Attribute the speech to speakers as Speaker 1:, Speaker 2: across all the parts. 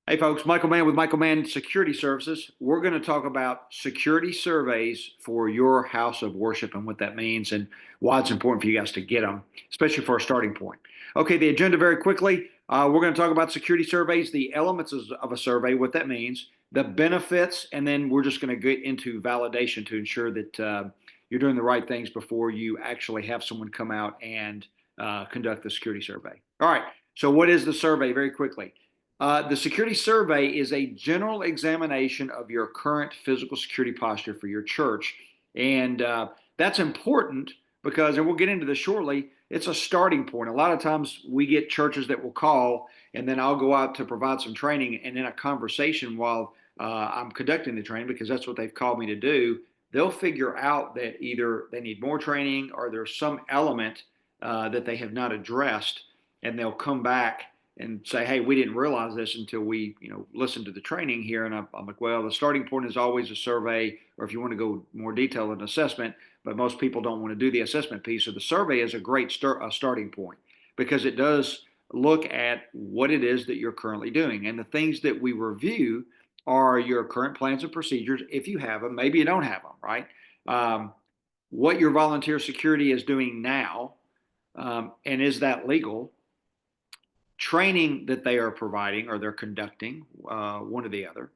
Speaker 1: Hey folks, Michael Mann with Michael Mann Security Services. We're going to talk about security surveys for your house of worship and what that means and why it's important for you guys to get them, especially for a starting point. Okay, the agenda very quickly. We're going to talk about security surveys, the elements of a survey, what that means, the benefits, and then we're just going to get into validation to ensure that you're doing the right things before you actually have someone come out and conduct the security survey. All right, so what is the survey very quickly? The security survey is a general examination of your current physical security posture for your church. And that's important because, and we'll get into this shortly, it's a starting point. A lot of times we get churches that will call, and then I'll go out to provide some training. And in a conversation while I'm conducting the training, because that's what they've called me to do, they'll figure out that either they need more training or there's some element that they have not addressed, and they'll come back and say, hey, we didn't realize this until we, listened to the training here. And I'm like, well, the starting point is always a survey, or if you want to go more detailed, an assessment, but most people don't want to do the assessment piece. So the survey is a great starting point because it does look at what it is that you're currently doing. And the things that we review are your current plans and procedures, if you have them, maybe you don't have them, right? What your volunteer security is doing now, and is that legal? Training that they are providing or they're conducting, one or the other,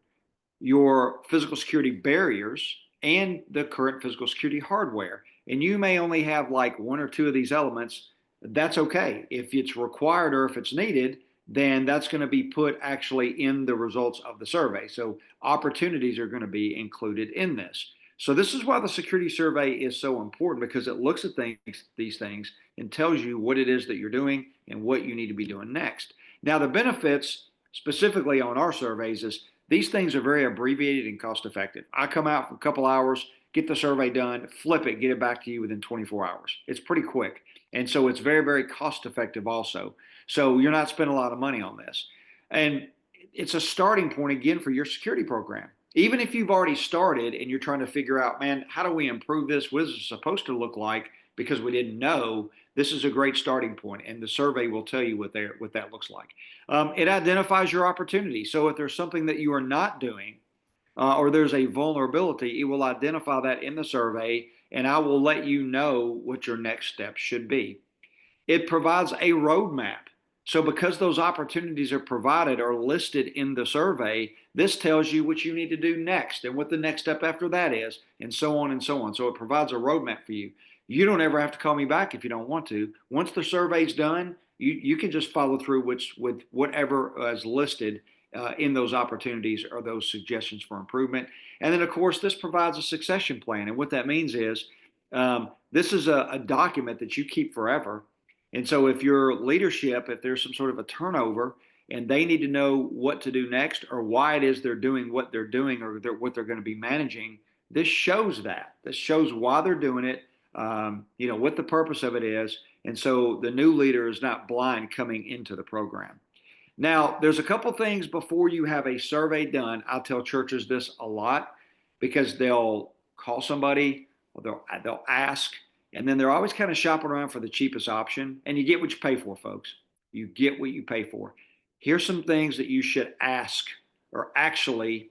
Speaker 1: your physical security barriers, and the current physical security hardware. And you may only have like one or two of these elements. That's okay. If it's required or if it's needed, then that's going to be put actually in the results of the survey. So opportunities are going to be included in this. So this is why the security survey is so important, because it looks at these things and tells you what it is that you're doing and what you need to be doing next. Now, the benefits specifically on our surveys is these things are very abbreviated and cost effective. I come out for a couple hours, get the survey done, flip it, get it back to you within 24 hours. It's pretty quick. And so it's very, very cost effective also. So you're not spending a lot of money on this. And it's a starting point again for your security program. Even if you've already started and you're trying to figure out, man, how do we improve this? What is it supposed to look like? Because we didn't know, this is a great starting point, and the survey will tell you what that looks like. It identifies your opportunity. So if there's something that you are not doing, or there's a vulnerability, it will identify that in the survey, and I will let you know what your next steps should be. It provides a roadmap. So because those opportunities are provided or listed in the survey, this tells you what you need to do next and what the next step after that is, and so on and so on. So it provides a roadmap for you. You don't ever have to call me back if you don't want to. Once the survey's done, you can just follow through with whatever is listed in those opportunities or those suggestions for improvement. And then, of course, this provides a succession plan. And what that means is this is a document that you keep forever. And so if your leadership, if there's some sort of a turnover and they need to know what to do next or why it is they're doing what they're doing or what they're going to be managing, this shows that. This shows why they're doing it, what the purpose of it is. And so the new leader is not blind coming into the program. Now, there's a couple things before you have a survey done. I tell churches this a lot because they'll call somebody or they'll ask, and then they're always kind of shopping around for the cheapest option. And you get what you pay for, folks. You get what you pay for. Here's some things that you should ask, or actually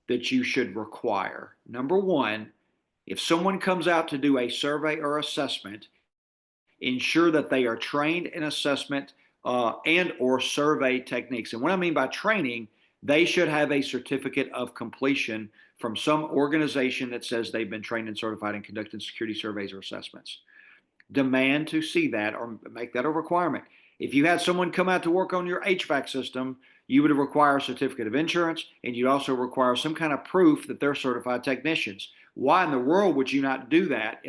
Speaker 1: that you should require. Number one, if someone comes out to do a survey or assessment, ensure that they are trained in assessment and or survey techniques. And what I mean by training, they should have a certificate of completion from some organization that says they've been trained and certified in conducting security surveys or assessments. Demand to see that or make that a requirement. If you had someone come out to work on your HVAC system, you would require a certificate of insurance, and you'd also require some kind of proof that they're certified technicians. Why in the world would you not do that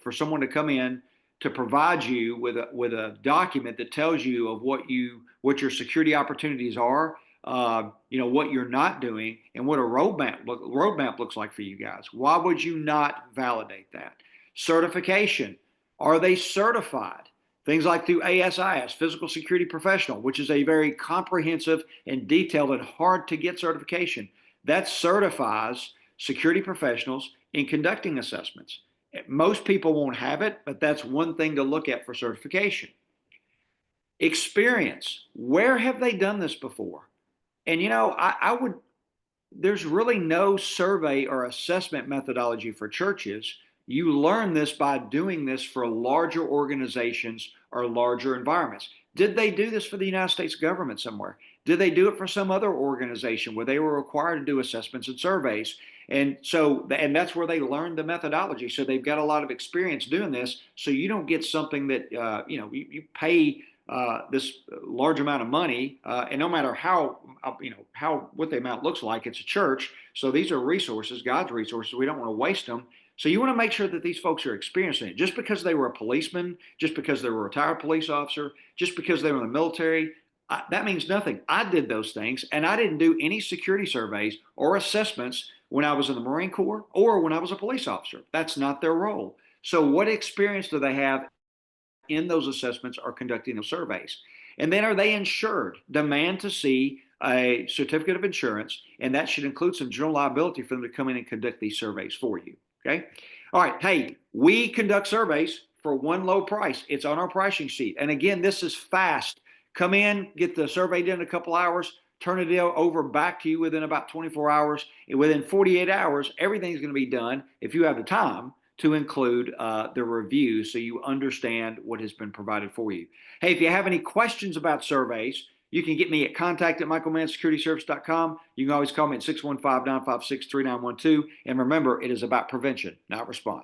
Speaker 1: for someone to come in to provide you with a document that tells you of what your security opportunities are, what you're not doing, and what a roadmap looks like for you guys? Why would you not validate that? Certification. Are they certified? Things like through ASIS, Physical Security Professional, which is a very comprehensive and detailed and hard to get certification. That certifies security professionals in conducting assessments. Most people won't have it, but that's one thing to look at for certification. Experience. Where have they done this before? And I would there's really no survey or assessment methodology for churches. You learn this by doing this for larger organizations or larger environments. Did they do this for the United States government somewhere? Did they do it for some other organization where they were required to do assessments and surveys? And that's where they learned the methodology. So they've got a lot of experience doing this. So you don't get something that you pay this large amount of money, and no matter how how what the amount looks like, it's a church. So these are resources, God's resources. We don't want to waste them. So you want to make sure that these folks are experiencing it. Just because they were a policeman, just because they were a retired police officer, just because they were in the military, that means nothing. I did those things, and I didn't do any security surveys or assessments when I was in the Marine Corps or when I was a police officer. That's not their role. So what experience do they have in those assessments or conducting those surveys? And then are they insured? Demand to see a certificate of insurance, and that should include some general liability for them to come in and conduct these surveys for you. Okay. All right. Hey, we conduct surveys for one low price. It's on our pricing sheet. And again, this is fast. Come in, get the survey done in a couple hours, turn it over back to you within about 24 hours. And within 48 hours, everything's going to be done, if you have the time, to include the review so you understand what has been provided for you. Hey, if you have any questions about surveys, you can get me at contact@michaelmannsecurityservice.com. You can always call me at 615-956-3912. And remember, it is about prevention, not response.